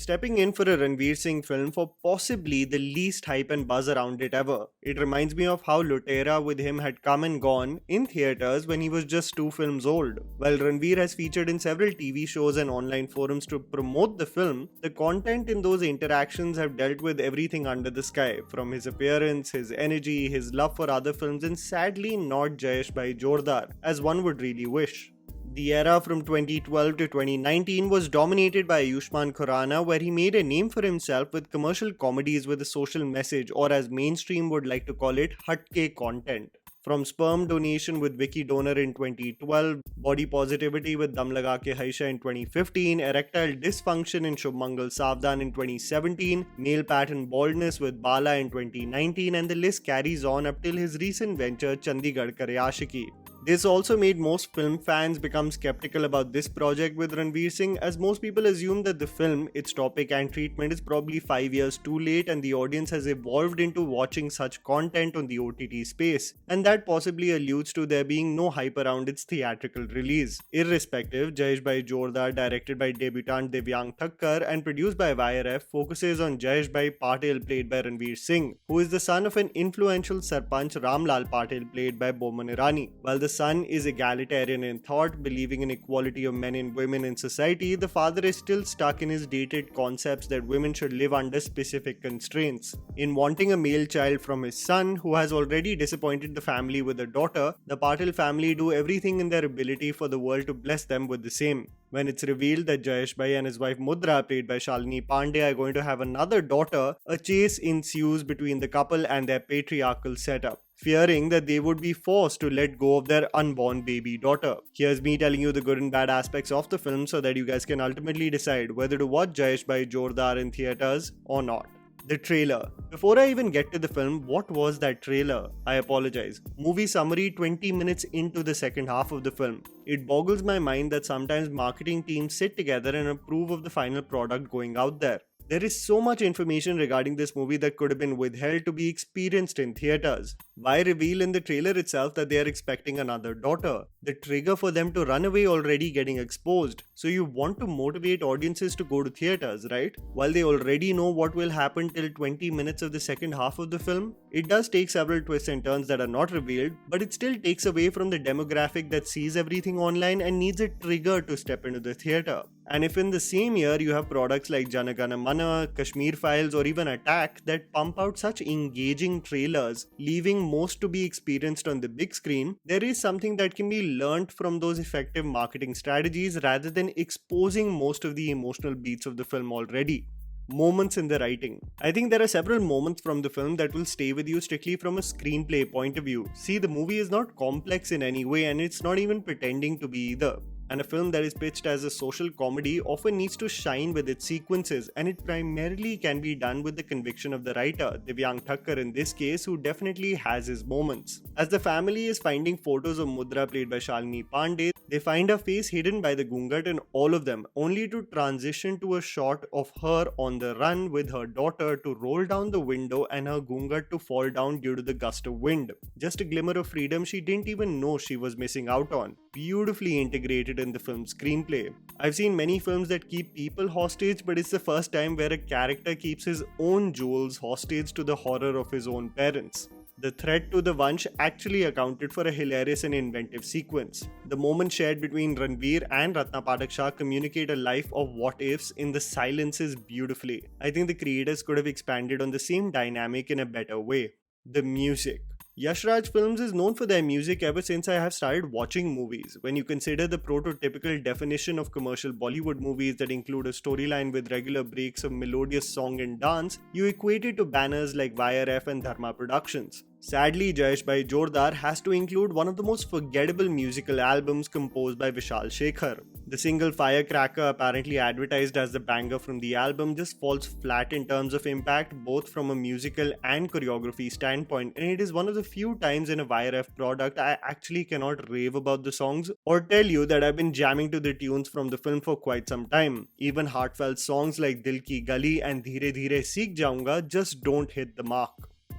stepping in for a Ranveer Singh film for possibly the least hype and buzz around it ever. It reminds me of how Lutera with him had come and gone in theatres when he was just 2 films old. While Ranveer has featured in several TV shows and online forums to promote the film, the content in those interactions have dealt with everything under the sky, from his appearance, his energy, his love for other films, and sadly not Jayeshbhai Jordaar, as one would really wish. The era from 2012 to 2019 was dominated by Ayushmann Khurrana, where he made a name for himself with commercial comedies with a social message, or as mainstream would like to call it, hatke content. From sperm donation with Vicky Donor in 2012, body positivity with Dam Laga Ke Haisha in 2015, erectile dysfunction in Shubh Mangal Savdan in 2017, male pattern baldness with Bala in 2019, and the list carries on up till his recent venture Chandigarh Kare Aashiki. This also made most film fans become skeptical about this project with Ranveer Singh, as most people assume that the film, its topic and treatment is probably 5 years too late and the audience has evolved into watching such content on the OTT space, and that possibly alludes to there being no hype around its theatrical release. Irrespective, Jayeshbhai Jordaar, directed by debutant Divyang Thakkar and produced by YRF, focuses on Jayeshbhai Patil played by Ranveer Singh, who is the son of an influential Sarpanch Ramlal Patil played by Boman Irani. While the son is egalitarian in thought, believing in equality of men and women in society, the father is still stuck in his dated concepts that women should live under specific constraints. In wanting a male child from his son, who has already disappointed the family with a daughter, the Patil family do everything in their ability for the world to bless them with the same. When it's revealed that Jayeshbhai and his wife Mudra, played by Shalini Pandey, are going to have another daughter, a chase ensues between the couple and their patriarchal setup, fearing that they would be forced to let go of their unborn baby daughter. Here's me telling you the good and bad aspects of the film so that you guys can ultimately decide whether to watch Jayeshbhai Jordaar in theatres or not. The trailer. Before I even get to the film, what was that trailer? I apologize. Movie summary 20 minutes into the second half of the film. It boggles my mind that sometimes marketing teams sit together and approve of the final product going out there. There is so much information regarding this movie that could have been withheld to be experienced in theatres. Why reveal in the trailer itself that they are expecting another daughter? The trigger for them to run away already getting exposed. So you want to motivate audiences to go to theatres, right? While they already know what will happen till 20 minutes of the second half of the film, it does take several twists and turns that are not revealed, but it still takes away from the demographic that sees everything online and needs a trigger to step into the theatre. And if in the same year you have products like Jana Gana Mana, Kashmir Files or even Attack that pump out such engaging trailers, leaving most to be experienced on the big screen, there is something that can be learnt from those effective marketing strategies rather than exposing most of the emotional beats of the film already. Moments in the writing. I think there are several moments from the film that will stay with you strictly from a screenplay point of view. See, the movie is not complex in any way and it's not even pretending to be either. And a film that is pitched as a social comedy often needs to shine with its sequences, and it primarily can be done with the conviction of the writer, Divyang Thakkar in this case, who definitely has his moments. As the family is finding photos of Mudra played by Shalini Pandey, they find her face hidden by the gungat in all of them, only to transition to a shot of her on the run with her daughter to roll down the window and her gungat to fall down due to the gust of wind. Just a glimmer of freedom she didn't even know she was missing out on. Beautifully integrated in the film's screenplay. I've seen many films that keep people hostage, but it's the first time where a character keeps his own jewels hostage to the horror of his own parents. The threat to the Vansh actually accounted for a hilarious and inventive sequence. The moment shared between Ranveer and Ratna Pathak Shah communicate a life of what-ifs in the silences beautifully. I think the creators could have expanded on the same dynamic in a better way. The music. Yash Raj Films is known for their music ever since I have started watching movies. When you consider the prototypical definition of commercial Bollywood movies that include a storyline with regular breaks of melodious song and dance, you equate it to banners like YRF and Dharma Productions. Sadly, Jayeshbhai Jordaar has to include one of the most forgettable musical albums composed by Vishal Shekhar. The single Firecracker, apparently advertised as the banger from the album, just falls flat in terms of impact both from a musical and choreography standpoint, and it is one of the few times in a YRF product I actually cannot rave about the songs or tell you that I've been jamming to the tunes from the film for quite some time. Even heartfelt songs like Dil Ki Gali and Dheere Dheere Seekh Jaunga just don't hit the mark.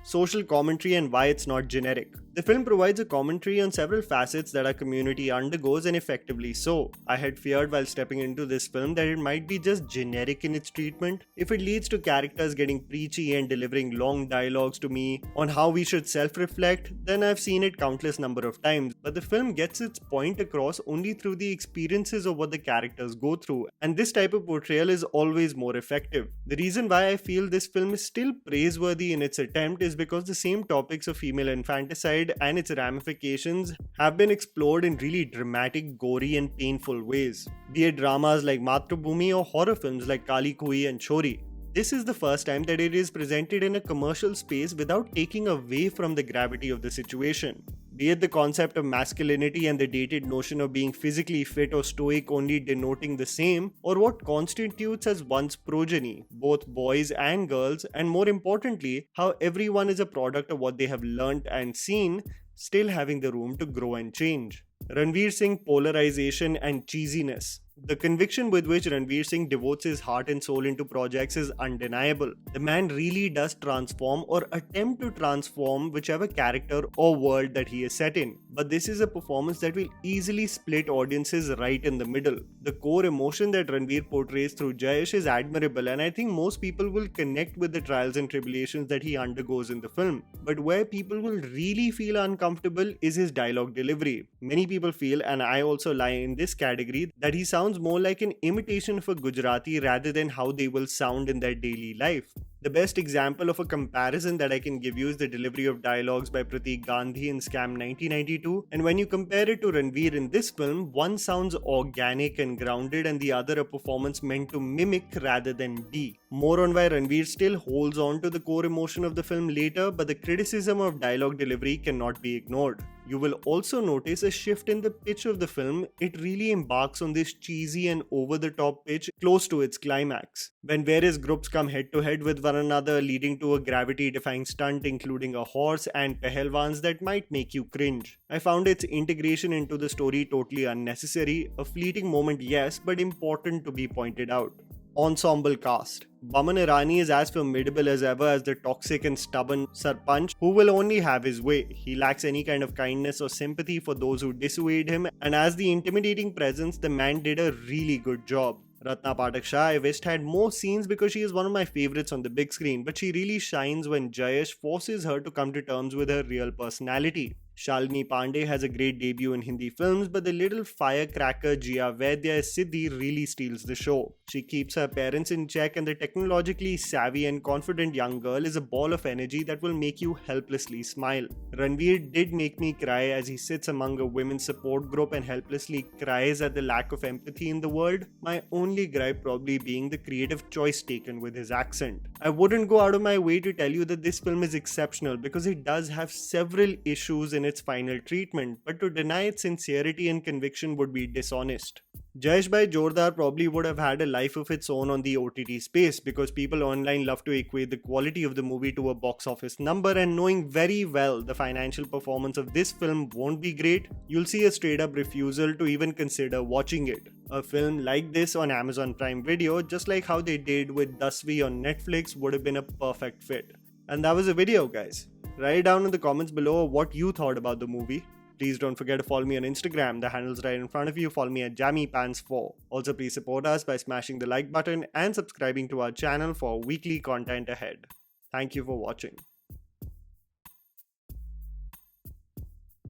Social commentary and why it's not generic. The film provides a commentary on several facets that our community undergoes, and effectively so. I had feared while stepping into this film that it might be just generic in its treatment. If it leads to characters getting preachy and delivering long dialogues to me on how we should self-reflect, then I've seen it countless number of times. But the film gets its point across only through the experiences of what the characters go through, and this type of portrayal is always more effective. The reason why I feel this film is still praiseworthy in its attempt is because the same topics of female infanticide and its ramifications have been explored in really dramatic, gory, and painful ways. Be it dramas like Matrubhumi or horror films like Kali Kui and Chori. This is the first time that it is presented in a commercial space without taking away from the gravity of the situation. Be it the concept of masculinity and the dated notion of being physically fit or stoic only denoting the same, or what constitutes as one's progeny, both boys and girls, and more importantly, how everyone is a product of what they have learnt and seen, still having the room to grow and change. Ranveer Singh polarization and cheesiness. The conviction with which Ranveer Singh devotes his heart and soul into projects is undeniable. The man really does transform or attempt to transform whichever character or world that he is set in. But this is a performance that will easily split audiences right in the middle. The core emotion that Ranveer portrays through Jayesh is admirable, and I think most people will connect with the trials and tribulations that he undergoes in the film. But where people will really feel uncomfortable is his dialogue delivery. Many people feel, and I also lie in this category, that he sounds more like an imitation of a Gujarati rather than how they will sound in their daily life. The best example of a comparison that I can give you is the delivery of dialogues by Pratik Gandhi in Scam 1992, and when you compare it to Ranveer in this film, one sounds organic and grounded and the other a performance meant to mimic rather than be. More on why Ranveer still holds on to the core emotion of the film later, but the criticism of dialogue delivery cannot be ignored. You will also notice a shift in the pitch of the film. It really embarks on this cheesy and over-the-top pitch close to its climax, when various groups come head-to-head with one another, leading to a gravity-defying stunt including a horse and pehelvans that might make you cringe. I found its integration into the story totally unnecessary, a fleeting moment yes, but important to be pointed out. Ensemble cast. Baman Irani is as formidable as ever as the toxic and stubborn Sarpanch who will only have his way. He lacks any kind of kindness or sympathy for those who dissuade him, and as the intimidating presence, the man did a really good job. Ratna Pathak Shah I wished had more scenes because she is one of my favorites on the big screen, but she really shines when Jayesh forces her to come to terms with her real personality. Shalini Pandey has a great debut in Hindi films, but the little firecracker Jia Vaidya as Siddhi really steals the show. She keeps her parents in check, and the technologically savvy and confident young girl is a ball of energy that will make you helplessly smile. Ranveer did make me cry as he sits among a women's support group and helplessly cries at the lack of empathy in the world, my only gripe probably being the creative choice taken with his accent. I wouldn't go out of my way to tell you that this film is exceptional because it does have several issues in its final treatment, but to deny its sincerity and conviction would be dishonest. Jayeshbhai Jordaar probably would have had a life of its own on the OTT space because people online love to equate the quality of the movie to a box office number, and knowing very well the financial performance of this film won't be great, you'll see a straight up refusal to even consider watching it. A film like this on Amazon Prime Video, just like how they did with Dasvi on Netflix, would have been a perfect fit. And that was the video, guys. Write down in the comments below what you thought about the movie. Please don't forget to follow me on Instagram, the handle's right in front of you. Follow me at JammyPants4. Also, please support us by smashing the like button and subscribing to our channel for weekly content ahead. Thank you for watching.